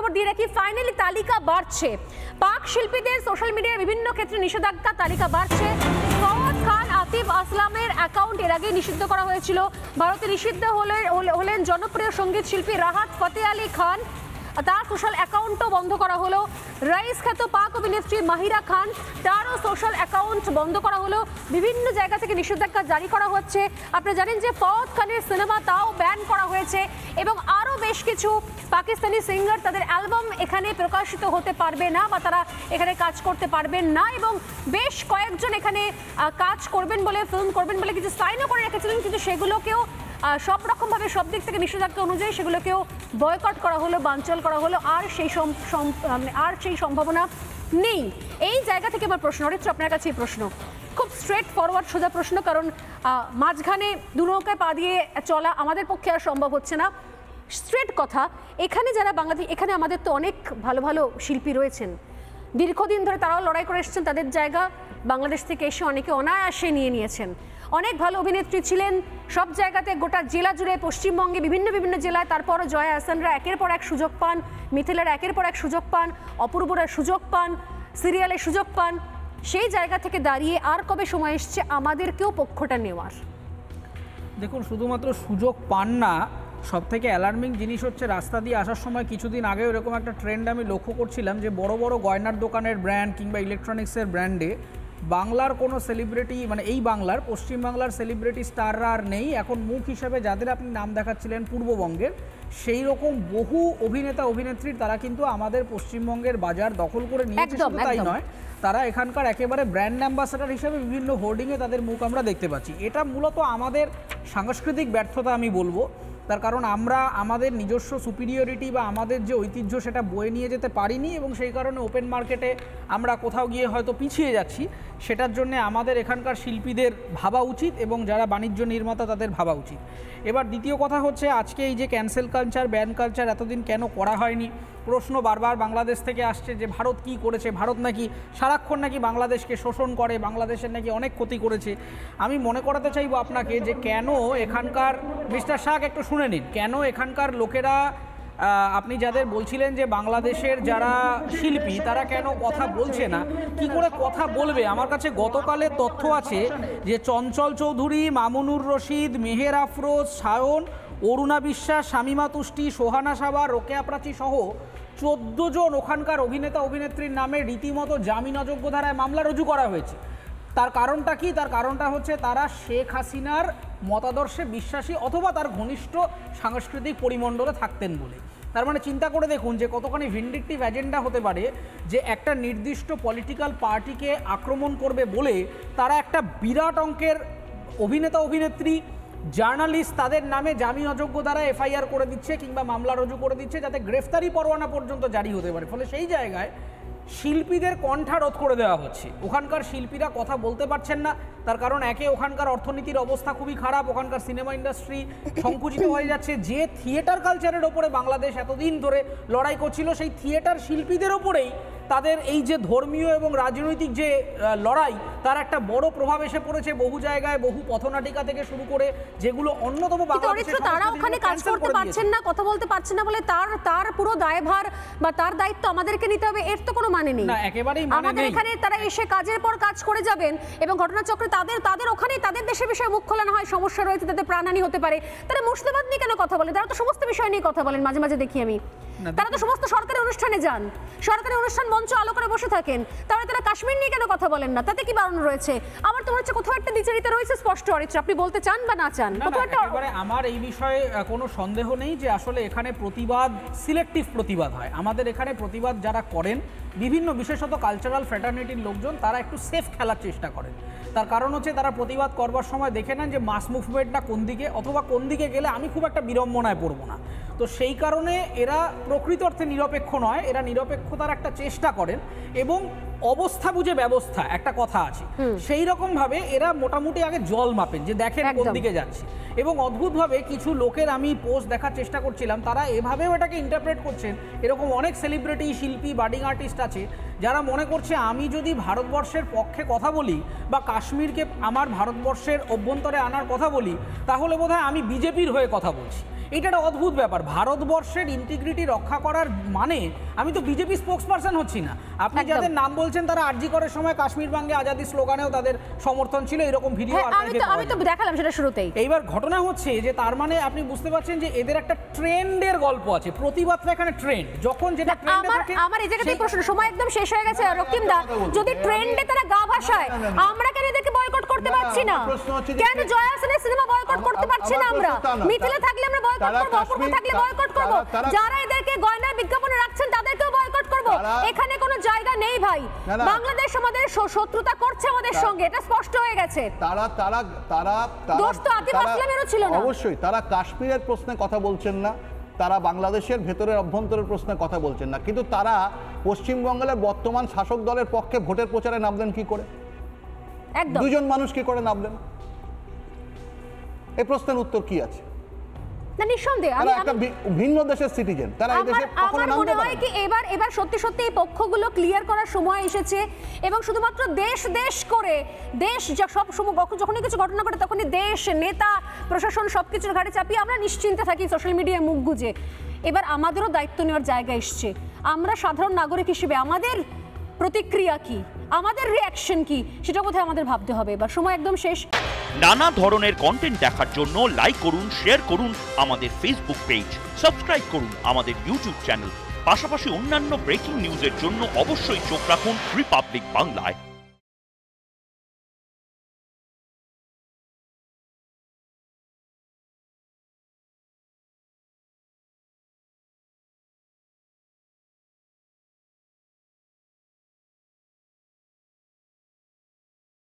খবর দিয়ে রাখি, ফাইনালি তালিকা বাড়ছে। পাক শিল্পীদের সোশ্যাল মিডিয়ায় বিভিন্ন ক্ষেত্রে নিষেধাজ্ঞা, তালিকা বাড়ছে। ফওয়াদ খান, আতিফ আসলামের অ্যাকাউন্ট এর আগে নিষিদ্ধ করা হয়েছিল। ভারতে নিষিদ্ধ হলেন জনপ্রিয় সঙ্গীত শিল্পী রাহাত ফতে আলী খান, তার সোশ্যাল অ্যাকাউন্টও বন্ধ করা হলো। রাইস খ্যাত পাক অভিনেত্রী মাহিরা খান, তারও সোশ্যাল অ্যাকাউন্ট বন্ধ করা হলো। বিভিন্ন জায়গা থেকে নিষেধাজ্ঞা জারি করা হচ্ছে। আপনারা জানেন যে ফওয়াদ খানের সিনেমা তাও ব্যান করা হয়েছে এবং আরও বেশ কিছু পাকিস্তানি সিঙ্গার তাদের অ্যালবাম এখানে প্রকাশিত হতে পারবে না বা তারা এখানে কাজ করতে পারবেন না, এবং বেশ কয়েকজন এখানে কাজ করবেন বলে, ফিল্ম করবেন বলে কিছু সাইনও করে রেখেছিলেন, কিন্তু সেগুলোকেও সব রকমভাবে সব দিক থেকে নিষেধাজ্ঞা অনুযায়ী সেগুলোকেও বয়কট করা হলো, বানচাল করা হলো। আর সেই সম্ভাবনা নেই। এই জায়গা থেকে আমার প্রশ্ন, অরিত্র আপনার কাছে এই প্রশ্ন খুব স্ট্রেট ফরওয়ার্ড, সোজা প্রশ্ন, কারণ মাঝখানে দু নৌকায় পা দিয়ে চলা আমাদের পক্ষে আর সম্ভব হচ্ছে না। স্ট্রেট কথা, এখানে যারা বাংলাদেশ, এখানে আমাদের তো অনেক ভালো ভালো শিল্পী রয়েছেন, দীর্ঘদিন ধরে তারাও লড়াই করে এসেছেন, তাদের জায়গা বাংলাদেশ থেকে এসে অনেকে অনায়াসে নিয়েছেন। অনেক ভালো অভিনেত্রী ছিলেন সব জায়গাতে, গোটা জেলা জুড়ে, পশ্চিমবঙ্গে বিভিন্ন বিভিন্ন জেলায়। তারপরও জয়া আহসানরা একের পর এক সুযোগ পান, মিথিলার একের পর এক সুযোগ পান, অপূর্বরা সুযোগ পান, সিরিয়ালে সুযোগ পান। সেই জায়গা থেকে দাঁড়িয়ে আর কবে সময় এসছে আমাদেরকেও পক্ষটা নেওয়ার? দেখুন, শুধুমাত্র সুযোগ পান না, সব থেকে অ্যালার্মিং জিনিস হচ্ছে রাস্তা দিয়ে আসার সময় কিছুদিন আগে এরকম একটা ট্রেন্ড আমি লক্ষ্য করছিলাম যে বড় বড় গয়নার দোকানের ব্র্যান্ড কিংবা ইলেকট্রনিক্সের ব্র্যান্ডে বাংলার কোনো সেলিব্রিটি, মানে এই বাংলার, পশ্চিমবাংলার সেলিব্রিটি স্টাররা আর নেই। এখন মুখ হিসেবে যাদের আপনি নাম দেখাচ্ছিলেন পূর্ববঙ্গের, সেই রকম বহু অভিনেতা অভিনেত্রীর তারা কিন্তু আমাদের পশ্চিমবঙ্গের বাজার দখল করে নিয়েছে। শুধু তাই নয়, তারা এখানকার একেবারে ব্র্যান্ড অ্যাম্বাসাডার হিসেবে বিভিন্ন হোর্ডিংয়ে তাদের মুখ আমরা দেখতে পাচ্ছি। এটা মূলত আমাদের সাংস্কৃতিক ব্যর্থতা আমি বলবো। তার কারণ আমরা আমাদের নিজস্ব সুপিরিয়রিটি বা আমাদের যে ঐতিহ্য সেটা বয়ে নিয়ে যেতে পারিনি, এবং সেই কারণে ওপেন মার্কেটে আমরা কোথাও গিয়ে হয়তো পিছিয়ে যাচ্ছি। সেটার জন্য আমাদের এখানকার শিল্পীদের ভাবা উচিত এবং যারা বাণিজ্য নির্মাতা তাদের ভাবা উচিত। এবার দ্বিতীয় কথা হচ্ছে, আজকে এই যে ক্যান্সেল কালচার, ব্যান কালচার এতদিন কেন করা হয়নি, প্রশ্ন বারবার বাংলাদেশ থেকে আসছে যে ভারত কি করেছে, ভারত নাকি সারাক্ষণ নাকি বাংলাদেশকে শোষণ করে, বাংলাদেশের নাকি অনেক ক্ষতি করেছে। আমি মনে করাতে চাইবো আপনাকে যে কেন এখানকার, মিস্টার শাহ একটু শুনে নিন, কেন এখানকার লোকেরা, আপনি যাদের বলছিলেন যে বাংলাদেশের যারা শিল্পী তারা কেন কথা বলছে না, কি করে কথা বলবে? আমার কাছে গতকালের তথ্য আছে যে চঞ্চল চৌধুরী, মামুনুর রশিদ, মেহের আফরোজ, সায়ন, অরুণা বিশ্বাস, শামিমা তুষ্টি, সোহানা সাবা, রোকেয়া প্রাচী সহ 14 জন ওখানকার অভিনেতা অভিনেত্রীর নামে রীতিমতো জামিন অযোগ্য ধারায় মামলা রুজু করা হয়েছে। তার কারণটা কি? তার কারণটা হচ্ছে তারা শেখ হাসিনার মতাদর্শে বিশ্বাসী অথবা তার ঘনিষ্ঠ সাংস্কৃতিক পরিমণ্ডলে থাকতেন বলে। তার মানে চিন্তা করে দেখুন যে কতখানি ভিন্ডিকটিভ এজেন্ডা হতে পারে যে একটা নির্দিষ্ট পলিটিক্যাল পার্টিকে আক্রমণ করবে বলে তারা একটা বিরাট অঙ্কের অভিনেতা অভিনেত্রী, জার্নালিস্ট, তাদের নামে জামিন অযোগ্য দ্বারা এফআইআর করে দিচ্ছে কিংবা মামলা রুজু করে দিচ্ছে, যাতে গ্রেফতারি পরোয়ানা পর্যন্ত জারি হতে পারে। ফলে সেই জায়গায় শিল্পীদের কণ্ঠা রোধ করে দেওয়া হচ্ছে। ওখানকার শিল্পীরা কথা বলতে পারছেন না, তার কারণ একে ওখানকার অর্থনীতির অবস্থা খুবই খারাপ, ওখানকার সিনেমা ইন্ডাস্ট্রি সংকুচিত হয়ে যাচ্ছে। যে থিয়েটার কালচারের ওপরে বাংলাদেশ এতদিন ধরে লড়াই করছিল, সেই থিয়েটার শিল্পীদের ওপরেই তাদের এই যে ধর্মীয় এবং রাজনৈতিক যে লড়াই, তার একটা বড় প্রভাব এসে পড়েছে বহু জায়গায়, বহু পথনাটিকা থেকে শুরু করে, যেগুলো অন্যতম তারা ওখানে কাজ করতে পারছেন না, কথা বলতে পারছেন না বলে তার পুরো দায়ভার বা তার দায়িত্ব আমাদেরকে নিতে হবে, এর তো কোনো মানে নেই। না, একেবারেই আমাদের এখানে তারা এসে কাজের পর কাজ করে যাবেন এবং ঘটনাচক্রে তাদের ওখানে তাদের দেশের বিষয়ে মুখ খোলানো হয়, সমস্যা রয়েছে, তাদের প্রাণহানি হতে পারে। তারা মুর্শিদাবাদ নিয়ে কেন কথা বলেন? তারা তো সমস্ত বিষয় নিয়ে কথা বলেন, মাঝে মাঝে দেখি আমি। তারা তো সমস্ত সরকারি অনুষ্ঠানে যান, সরকারি অনুষ্ঠান মঞ্চ আলো করে বসে থাকেন, তাহলে তারা কাশ্মীর নিয়ে কেন কথা বলেন না? তাতে কি বারণ রয়েছে? আমার তো হচ্ছে কোথাও একটা দ্বিচারিতা রয়েছে স্পষ্ট। অরিত্র, আপনি বলতে চান বা না চান? আমার এই বিষয়ে কোনো সন্দেহ নেই যে আসলে এখানে প্রতিবাদ, সিলেক্টিভ প্রতিবাদ হয়। আমাদের এখানে প্রতিবাদ যারা করেন, বিভিন্ন বিশেষত কালচারাল ফ্র্যাটার্নিটির লোকজন, তারা একটু সেফ খেলার চেষ্টা করেন। তার কারণ হচ্ছে তারা প্রতিবাদ করবার সময় দেখে নেন যে মাস মুভমেন্টটা কোন দিকে, অথবা কোন দিকে গেলে আমি খুব একটা বিড়ম্বনায় পড়বো না। তো সেই কারণে এরা প্রকৃত অর্থে নিরপেক্ষ নয়, এরা নিরপেক্ষতার একটা চেষ্টা করেন এবং অবস্থা বুঝে ব্যবস্থা একটা কথা আছে, সেই রকম ভাবে এরা মোটামুটি আগে জল মাপেন যে দেখেন কোন দিকে যাচ্ছে। এবং অদ্ভুতভাবে কিছু লোকের আমি পোস্ট দেখার চেষ্টা করছিলাম, তারা এভাবেও এটাকে ইন্টারপ্রেট করছেন। এরকম অনেক সেলিব্রিটি, শিল্পী, বাডিং আর্টিস্ট আছে যারা মনে করছে আমি যদি ভারতবর্ষের পক্ষে কথা বলি বা কাশ্মীরকে আমার ভারতবর্ষের অভ্যন্তরে আনার কথা বলি, তাহলে বোধহয় আমি বিজেপির হয়ে কথা বলছি। এটা একটা অদ্ভুত ব্যাপার। ভারতবর্ষের ইন্টিগ্রিটি রক্ষা করার মানে, আমি তো বিজেপি স্পোক্সপারসন হচ্ছি না। আপনি যাদের নাম বলছেন তারা আরজি করার সময় কাশ্মীর বাঙ্গে আজাদি স্লোগানেও তাদের সমর্থন ছিল, এরকম ভিডিও আমি তো দেখালাম সেটা শুরুতেই। এইবার ঘটনা হচ্ছে যে তার মানে আপনি বুঝতে পারছেন যে এদের একটা ট্রেন্ডের গল্প আছে, প্রতিবাদটা এখানে ট্রেন্ড, যখন যেটা ট্রেন্ডে থাকে। আমার এই জায়গাতে প্রশ্ন, সময় একদম শেষ হয়ে গেছে রক্তিম দা, যদি ট্রেন্ডে তারা গা ভাসায় আমরা কেন এদেরকে বয়কট করতে পারছি না? কেন জয়া হাসানের সিনেমা বয়কট করতে পারছি না আমরা? মিথিলে থাকলে আমরা বয়কট করব, অপূর্ব থাকলে বয়কট করব, যারা এদেরকে গয়নার বিজ্ঞাপনে রাখছেন তাদেরকেও বয়কট করব। এখানে কোনো জায়গা নেই ভাই। বাংলাদেশ আমাদের শত্রুতা করছে আমাদের সঙ্গে, এটা স্পষ্ট হয়ে গেছে। দোষ তো আতিফ আসলামেরও ছিল না। অবশ্যই তারা কাশ্মীরের প্রশ্নে কথা বলছেন না, তারা বাংলাদেশের ভেতরের অভ্যন্তরের প্রশ্নে কথা বলছেন না, কিন্তু তারা পশ্চিমবঙ্গের বর্তমান শাসক দলের পক্ষে ভোটের প্রচারে নামলেন কি করে? একদম দুজন মানুষ কি করে নামলেন? এই প্রশ্নের উত্তর কি আছে? না, নিঃসন্দেহে তারা একটা ভিন্ন দেশের সিটিজেন, তারা এই দেশে কখনো নামতে মনে হয় কি এবার সত্যি সত্যি এই পক্ষগুলো ক্লিয়ার করার সময় এসেছে, এবং শুধুমাত্র দেশ করে দেশ সব সময় যখনই কিছু ঘটনা ঘটে তখনই দেশ, নেতা, প্রশাসন সবকিছুর ঘাড়ে চাপিয়ে আমরা নিশ্চিন্তে থাকি সোশ্যাল মিডিয়ায় মুখ গুজে। এবার আমাদেরও দায়িত্ব নেওয়ার জায়গা এসছে। আমরা সাধারণ নাগরিক হিসেবে আমাদের প্রতিক্রিয়া কি, আমাদের রিঅ্যাকশন কি, সেটা বোধহয় আমাদের ভাবতে হবে। এবার সময় একদম শেষ। নানা ধরনের কন্টেন্ট দেখার জন্য লাইক করুন, শেয়ার করুন আমাদের ফেসবুক পেজ, সাবস্ক্রাইব করুন আমাদের ইউটিউব চ্যানেল। পাশাপাশি অন্যান্য ব্রেকিং নিউজের জন্য অবশ্যই চোখ রাখুন রিপাবলিক বাংলায়।